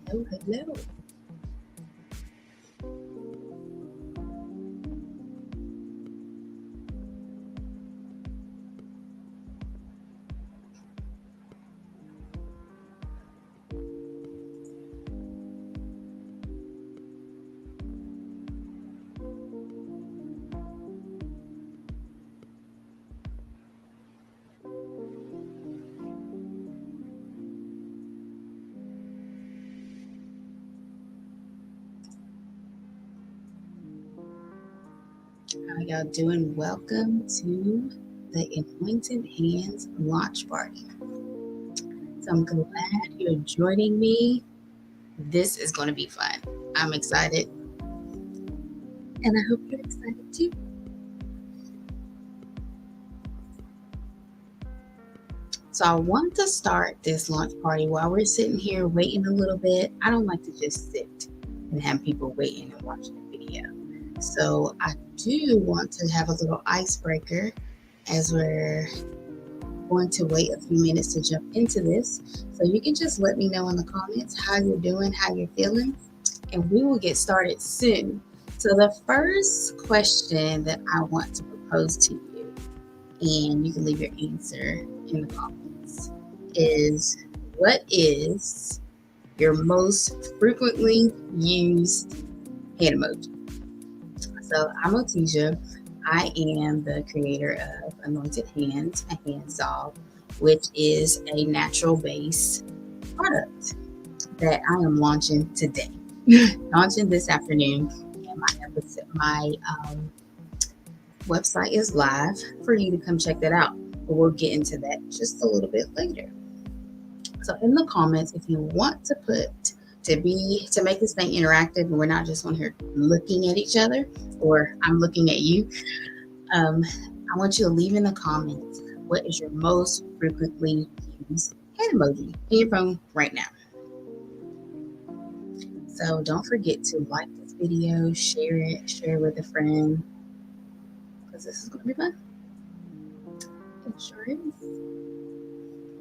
Hello, hello. How y'all doing? Welcome to the Anointed Hands launch party. So I'm glad you're joining me. This is going to be fun. I'm excited, and I hope you're excited too. So I want to start this launch party while we're sitting here waiting a little bit. I don't like to just sit and have people waiting and watching the video. So I do want to have a little icebreaker as we're going to wait a few minutes to jump into this. So you can just let me know in the comments how you're doing, how you're feeling, and we will get started soon. So the first question that I want to propose to you, and you can leave your answer in the comments, is what is your most frequently used hand emoji? So I'm Otisha. I am the creator of Anointed Hands, a hand salve, which is a natural base product that I am launching today, launching this afternoon. And my website is live for you to come check that out. But we'll get into that just a little bit later. So in the comments, if you want to put to make this thing interactive, and we're not just on here looking at each other, or I'm looking at you. I want you to leave in the comments what is your most frequently used hand emoji in your phone right now. So don't forget to like this video, share it with a friend, because this is going to be fun. It sure is.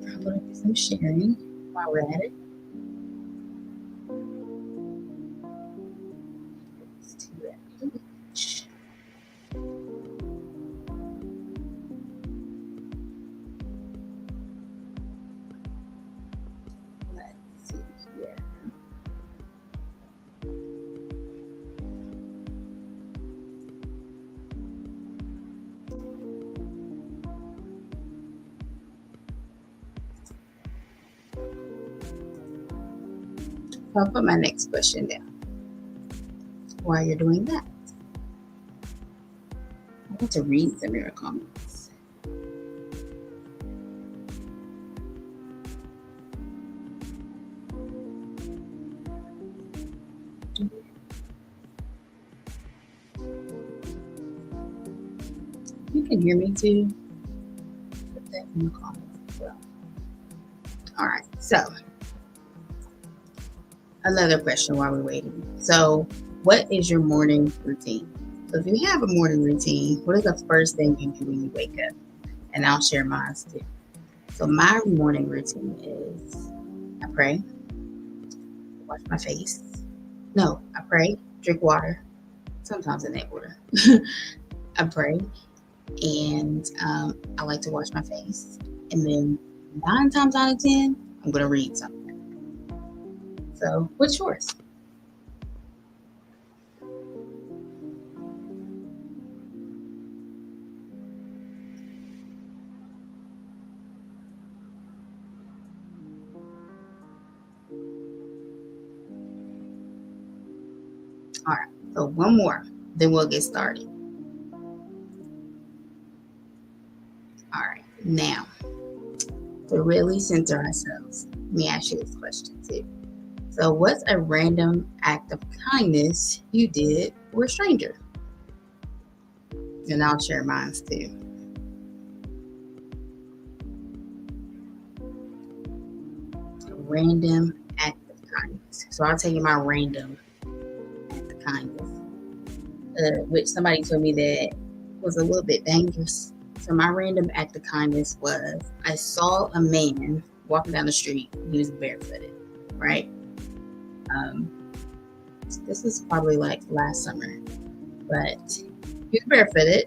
I'm going to do some sharing while we're at it. I'll put my next question down while you're doing that. I want to read some of your comments. You can hear me too. Put that in the comments as well. All right, so another question while we're waiting. So, what is your morning routine? So, if you have a morning routine, what is the first thing you do when you wake up? And I'll share mine too. So, my morning routine is I pray, wash my face. No, I pray, drink water. Sometimes in that order. I pray, and I like to wash my face. And then 9 times out of 10, I'm going to read something. So, what's yours? All right, so one more, then we'll get started. All right, now to really center ourselves, let me ask you this question too. So, what's a random act of kindness you did for a stranger? And I'll share mine too. A random act of kindness. So, I'll tell you my random act of kindness, which somebody told me that was a little bit dangerous. So, my random act of kindness was I saw a man walking down the street. He was barefooted, right? This was probably like last summer, but he was barefooted.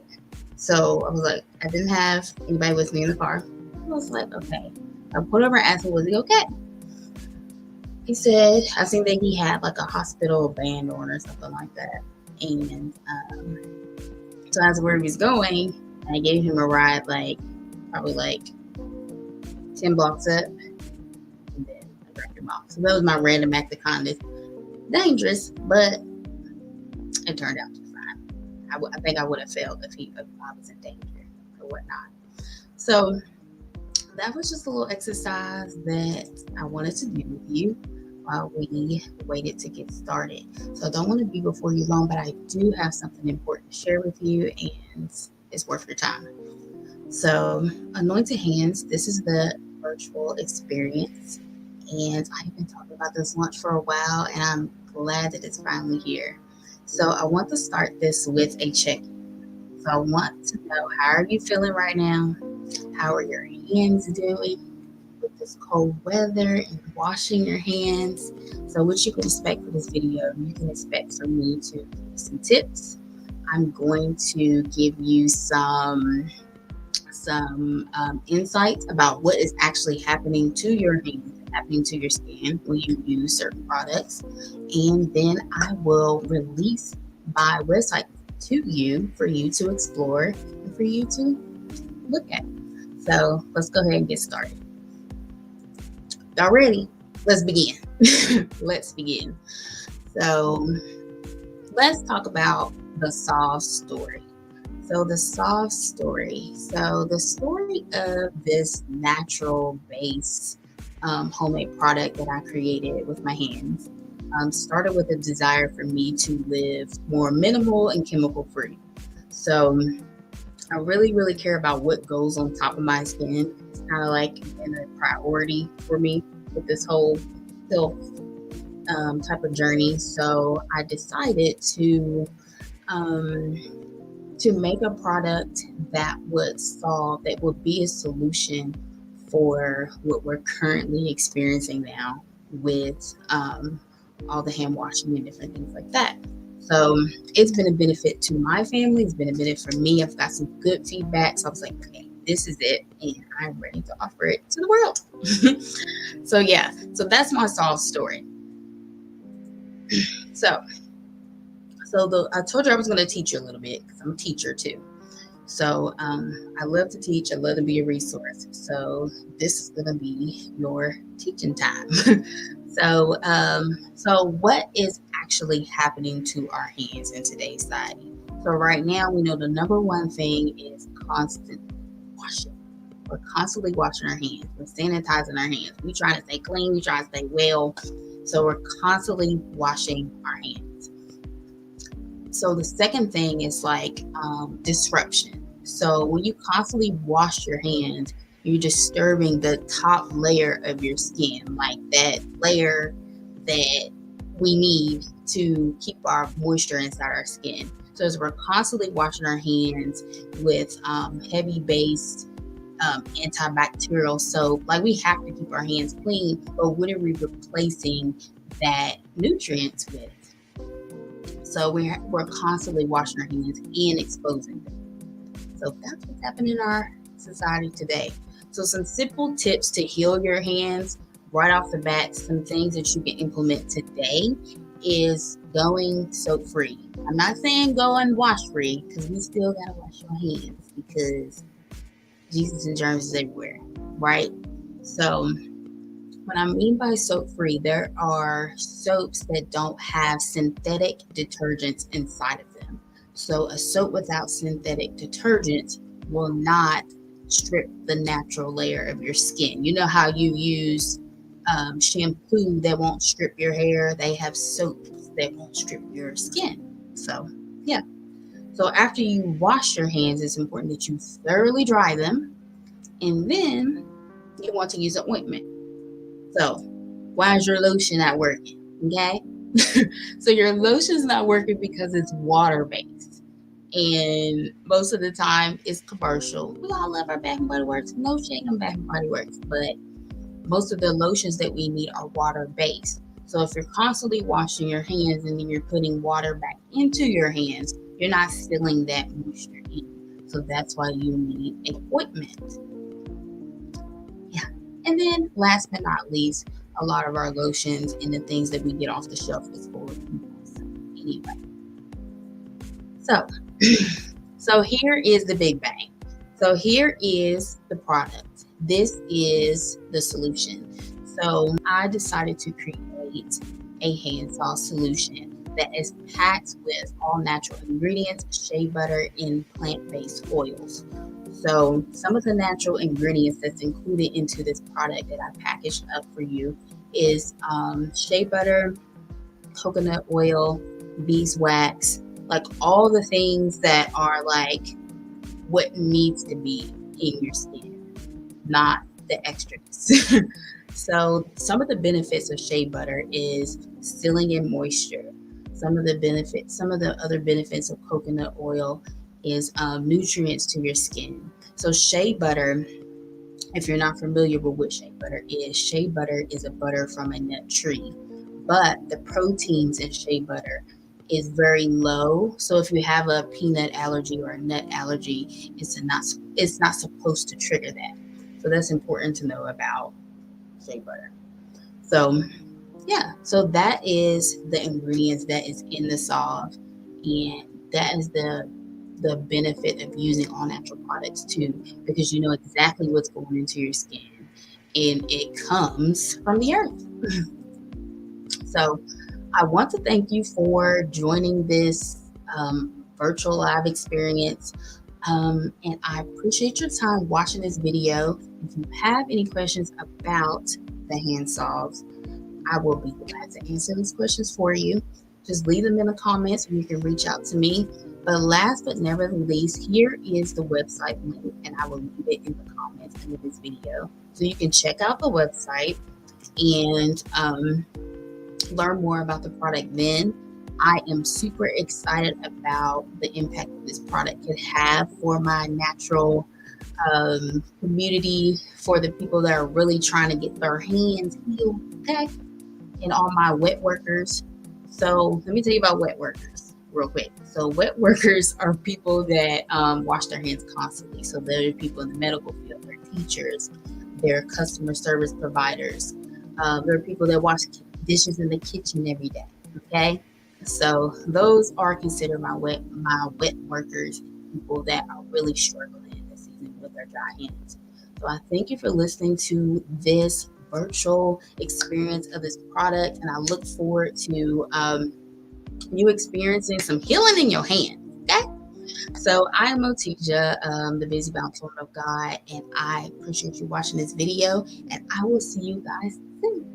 So I was like, I didn't have anybody with me in the car. I was like, okay. I pulled over and asked him, was he okay? He said, I think that he had like a hospital band on or something like that. And so as where he was going, I gave him a ride, like probably like 10 blocks up, and then I dropped him off. So that was my random act of kindness. Dangerous, but it turned out just fine. I think I would have failed if I was in danger or whatnot. So that was just a little exercise that I wanted to do with you while we waited to get started. So I don't want to be before you long, but I do have something important to share with you, and it's worth your time. So, Anointed Hands, this is the virtual experience, and I've been talking about this launch for a while, and I'm glad that it's finally here. So, I want to start this with a check. So, I want to know, how are you feeling right now? How are your hands doing with this cold weather and washing your hands? So, what you can expect for this video, you can expect for me to give you some tips. I'm going to give you some insights about what is actually happening to your hands, happening to your skin when you use certain products. And then I will release my website to you for you to explore and for you to look at. So let's go ahead and get started. Y'all ready? Let's begin. Let's begin. So let's talk about the soft story. So the soft story. So the story of this natural base homemade product that I created with my hands started with a desire for me to live more minimal and chemical free. So I really, really care about what goes on top of my skin. It's kind of like been a priority for me with this whole health type of journey. So I decided to make a product that would be a solution for what we're currently experiencing now with all the hand washing and different things like that. So it's been a benefit to my family. It's been a benefit for me. I've got some good feedback. So I was like, okay, this is it. And I'm ready to offer it to the world. So yeah, so that's my soft story. So I told you I was going to teach you a little bit because I'm a teacher too. So I love to teach. I love to be a resource. So this is going to be your teaching time. So what is actually happening to our hands in today's society? So right now we know the number one thing is constant washing. We're constantly washing our hands. We're sanitizing our hands. We try to stay clean. We try to stay well. So we're constantly washing our hands. So the second thing is like disruption. So when you constantly wash your hands, you're disturbing the top layer of your skin, like that layer that we need to keep our moisture inside our skin. So as we're constantly washing our hands with heavy based antibacterial soap, like we have to keep our hands clean, but what are we replacing that nutrients with? So we're constantly washing our hands and exposing them. So that's what's happening in our society today. So some simple tips to heal your hands right off the bat, some things that you can implement today is going soap free. I'm not saying go and wash free because we still got to wash our hands because Jesus and germs is everywhere, right? So what I mean by soap free, there are soaps that don't have synthetic detergents inside of them. So a soap without synthetic detergents will not strip the natural layer of your skin. You know how you use shampoo that won't strip your hair? They have soaps that won't strip your skin. So yeah. So after you wash your hands, it's important that you thoroughly dry them, and then you want to use an ointment. So why is your lotion not working? Okay. So your lotion's not working because it's water based. And most of the time it's commercial. We all love our Bath and Body Works. No shade on Bath and Body Works, but most of the lotions that we need are water based. So if you're constantly washing your hands and then you're putting water back into your hands, you're not sealing that moisture in. So that's why you need equipment. Yeah. And then last but not least, a lot of our lotions and the things that we get off the shelf is full of chemicals. Anyway, so so here is the big bang. So here is the product. This is the solution. So I decided to create a hand salt solution that is packed with all natural ingredients, shea butter, and plant-based oils. So some of the natural ingredients that's included into this product that I packaged up for you is shea butter, coconut oil, beeswax, like all the things that are like what needs to be in your skin, not the extras. So some of the benefits of shea butter is sealing in moisture. Some of the other benefits of coconut oil is nutrients to your skin. So shea butter, if you're not familiar with what shea butter is a butter from a nut tree, but the proteins in shea butter is very low. So if you have a peanut allergy or a nut allergy, it's not supposed to trigger that. So that's important to know about shea butter. So yeah, so that is the ingredients that is in the salve, and that is the benefit of using all natural products too, because you know exactly what's going into your skin, and it comes from the earth. So I want to thank you for joining this virtual live experience. And I appreciate your time watching this video. If you have any questions about the hand salves, I will be glad to answer these questions for you. Just leave them in the comments or you can reach out to me. But last but never least, here is the website link, and I will leave it in the comments under this video. So you can check out the website and learn more about the product then. I am super excited about the impact that this product could have for my natural community, for the people that are really trying to get their hands healed, okay? And all my wet workers. So let me tell you about wet workers real quick. So wet workers are people that wash their hands constantly. So they're people in the medical field, they're teachers, they're customer service providers, there are people that wash dishes in the kitchen every day. Okay, so those are considered my wet workers, people that are really struggling in this season with their dry hands. So I thank you for listening to this virtual experience of this product, and I look forward to you experiencing some healing in your hands. Okay, so I am Otija, the busy bounce woman of God, and I appreciate you watching this video, and I will see you guys soon.